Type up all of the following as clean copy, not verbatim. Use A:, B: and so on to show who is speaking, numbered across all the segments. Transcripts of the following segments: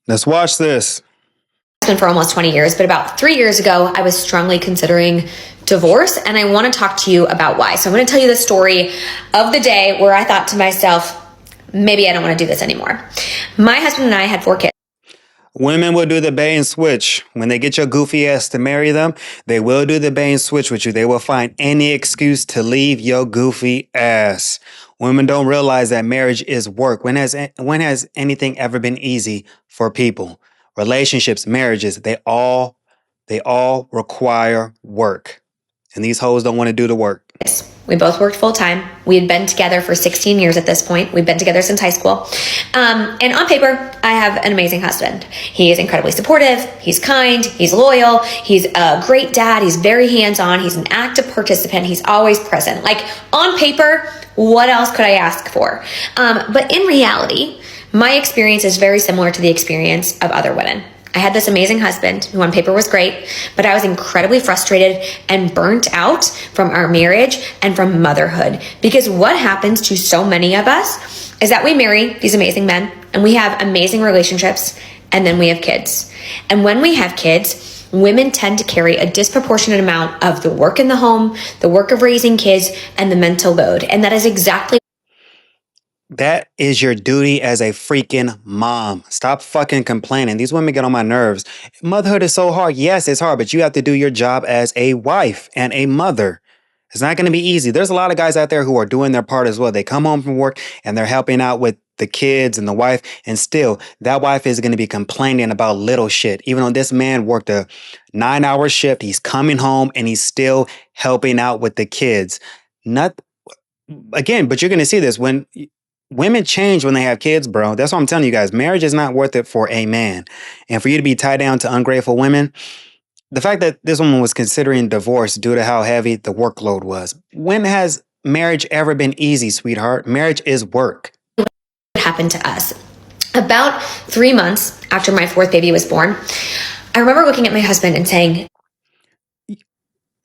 A: Let's watch this.
B: For almost 20 years, but about 3 years ago, I was strongly considering divorce, and I want to talk to you about why. So I'm going to tell you the story of the day where I thought to myself, maybe I don't want to do this anymore. My husband and I had 4 kids.
A: Women will do the bait and switch. When they get your goofy ass to marry them, they will do the bait and switch with you. They will find any excuse to leave your goofy ass. Women don't realize that marriage is work. When has anything ever been easy for people? Relationships, marriages, they all require work. And these hoes don't want to do the work.
B: We both worked full time. We had been together for 16 years at this point. We've been together since high school. And on paper, I have an amazing husband. He is incredibly supportive. He's kind. He's loyal. He's a great dad. He's very hands-on. He's an active participant. He's always present. Like, on paper, what else could I ask for? But in reality, my experience is very similar to the experience of other women. I had this amazing husband who on paper was great, but I was incredibly frustrated and burnt out from our marriage and from motherhood. Because what happens to so many of us is that we marry these amazing men and we have amazing relationships, and then we have kids. And when we have kids, women tend to carry a disproportionate amount of the work in the home, the work of raising kids, and the mental load. And that is exactly
A: that is your duty as a freaking mom. Stop fucking complaining. These women get on my nerves. Motherhood is so hard. Yes, it's hard, but you have to do your job as a wife and a mother. It's not going to be easy. There's a lot of guys out there who are doing their part as well. They come home from work and they're helping out with the kids and the wife. And still, that wife is going to be complaining about little shit. Even though this man worked a 9-hour shift, he's coming home and he's still helping out with the kids. But you're going to see this when women change when they have kids, bro. That's what I'm telling you guys. Marriage is not worth it for a man. And for you to be tied down to ungrateful women, the fact that this woman was considering divorce due to how heavy the workload was. When has marriage ever been easy, sweetheart? Marriage is work.
B: What happened to us? About 3 months after my 4th baby was born, I remember looking at my husband and saying,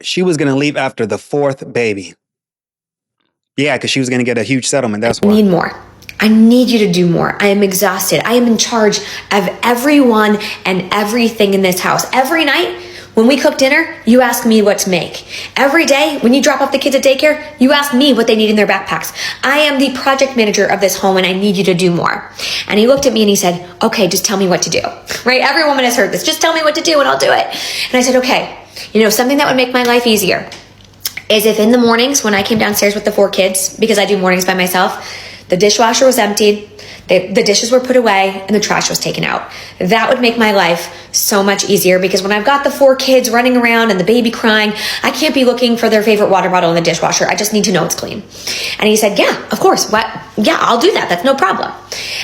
A: she was going to leave after the 4th baby. Yeah, because she was going to get a huge settlement. That's why.
B: I need more. I need you to do more. I am exhausted. I am in charge of everyone and everything in this house. Every night when we cook dinner, you ask me what to make. Every day when you drop off the kids at daycare, you ask me what they need in their backpacks. I am the project manager of this home and I need you to do more. And he looked at me and he said, okay, just tell me what to do. Right? Every woman has heard this. Just tell me what to do and I'll do it. And I said, okay, something that would make my life easier is if in the mornings when I came downstairs with the 4 kids, because I do mornings by myself, the dishwasher was emptied, the dishes were put away, and the trash was taken out. That would make my life so much easier, because when I've got the 4 kids running around and the baby crying, I can't be looking for their favorite water bottle in the dishwasher. I just need to know it's clean. And he said, yeah, of course. What? Yeah, I'll do that. That's no problem.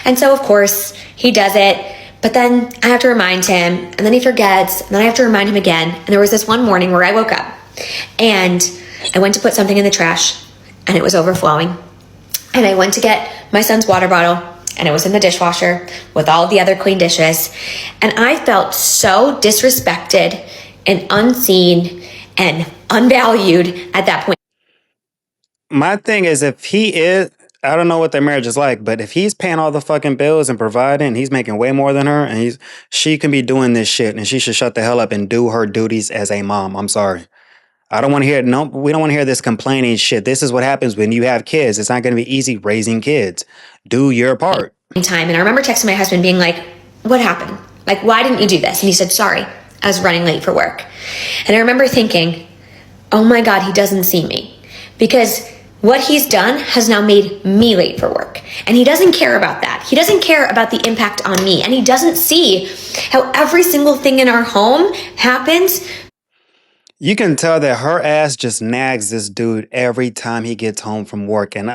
B: And so, of course, he does it. But then I have to remind him, and then he forgets, and then I have to remind him again. And there was this one morning where I woke up, and I went to put something in the trash and it was overflowing. And I went to get my son's water bottle and it was in the dishwasher with all the other clean dishes. And I felt so disrespected and unseen and unvalued at that point.
A: My thing is, I don't know what their marriage is like, but if he's paying all the fucking bills and providing, he's making way more than her, and she can be doing this shit, and she should shut the hell up and do her duties as a mom. I'm sorry. I don't want to hear it. No, we don't want to hear this complaining shit. This is what happens when you have kids. It's not going to be easy raising kids. Do your part.
B: And I remember texting my husband being like, what happened? Like, why didn't you do this? And he said, sorry, I was running late for work. And I remember thinking, oh my God, he doesn't see me. Because what he's done has now made me late for work. And he doesn't care about that. He doesn't care about the impact on me. And he doesn't see how every single thing in our home happens.
A: You can tell that her ass just nags this dude every time he gets home from work. And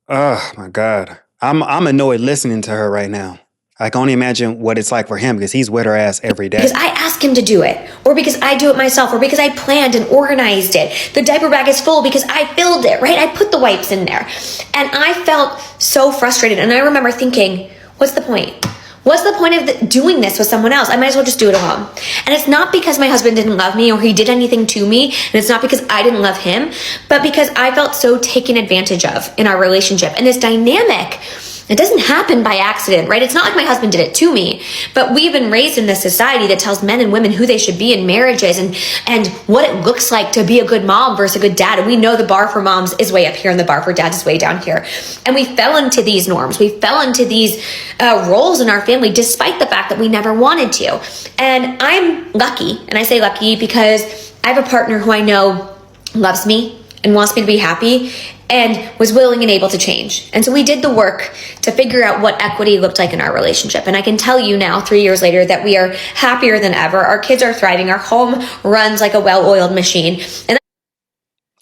A: oh my God, I'm annoyed listening to her right now. I can only imagine what it's like for him, because he's with her ass every day.
B: Because I ask him to do it, or because I do it myself, or because I planned and organized it. The diaper bag is full because I filled it, right? I put the wipes in there. And I felt so frustrated. And I remember thinking, what's the point? What's the point of doing this with someone else? I might as well just do it alone. And it's not because my husband didn't love me or he did anything to me. And it's not because I didn't love him, but because I felt so taken advantage of in our relationship. And this dynamic It doesn't happen by accident, right? It's not like my husband did it to me, but we've been raised in this society that tells men and women who they should be in marriages and what it looks like to be a good mom versus a good dad. And we know the bar for moms is way up here and the bar for dads is way down here. And we fell into these norms. We fell into these roles in our family, despite the fact that we never wanted to. And I'm lucky, and I say lucky because I have a partner who I know loves me and wants me to be happy and was willing and able to change. And so we did the work to figure out what equity looked like in our relationship. And I can tell you now, 3 years later, that we are happier than ever. Our kids are thriving. Our home runs like a well-oiled machine. And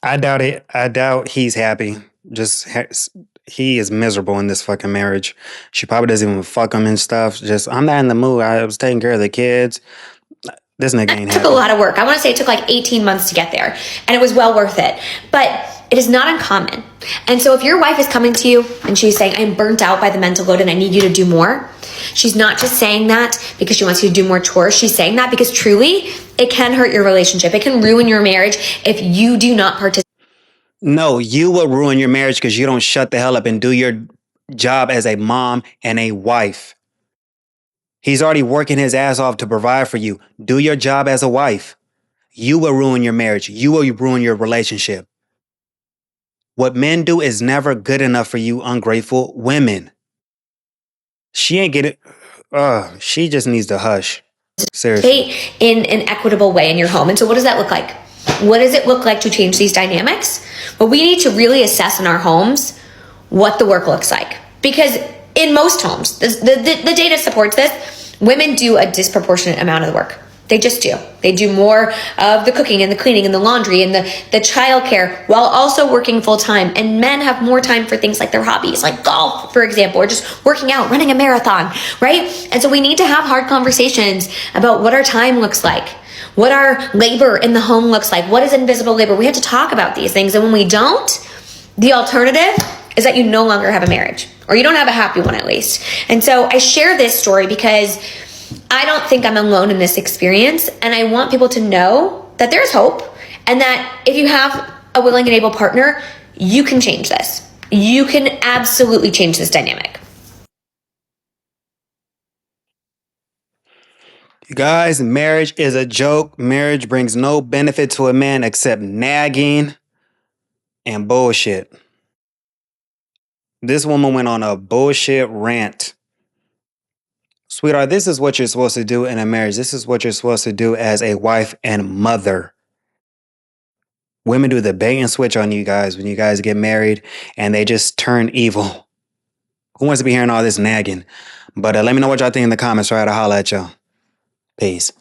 A: I doubt it. I doubt he's happy. He is miserable in this fucking marriage. She probably doesn't even fuck him and stuff. Just, I'm not in the mood. I was taking care of the kids. This nigga ain't happy.
B: It took a lot of work. I want to say it took like 18 months to get there. And it was well worth it. But it is not uncommon. And so if your wife is coming to you and she's saying, I'm burnt out by the mental load and I need you to do more, she's not just saying that because she wants you to do more chores. She's saying that because truly it can hurt your relationship. It can ruin your marriage if you do not participate.
A: No, you will ruin your marriage because you don't shut the hell up and do your job as a mom and a wife. He's already working his ass off to provide for you. Do your job as a wife. You will ruin your marriage. You will ruin your relationship. What men do is never good enough for you, ungrateful women. She ain't getting. She just needs to hush. Seriously.
B: In an equitable way in your home. And so what does that look like? What does it look like to change these dynamics? Well, we need to really assess in our homes what the work looks like. Because in most homes, the data supports this, women do a disproportionate amount of the work. They just do. They do more of the cooking and the cleaning and the laundry and the childcare while also working full time. And men have more time for things like their hobbies, like golf, for example, or just working out, running a marathon, right? And so we need to have hard conversations about what our time looks like, what our labor in the home looks like, what is invisible labor. We have to talk about these things. And when we don't, the alternative is that you no longer have a marriage, or you don't have a happy one at least. And so I share this story because I don't think I'm alone in this experience, and I want people to know that there's hope, and that if you have a willing and able partner, you can change this. You can absolutely change this dynamic.
A: You guys, marriage is a joke. Marriage brings no benefit to a man except nagging and bullshit. This woman went on a bullshit rant. Sweetheart, this is what you're supposed to do in a marriage. This is what you're supposed to do as a wife and mother. Women do the bait and switch on you guys when you guys get married and they just turn evil. Who wants to be hearing all this nagging? But let me know what y'all think in the comments. Try to holler at y'all. Peace.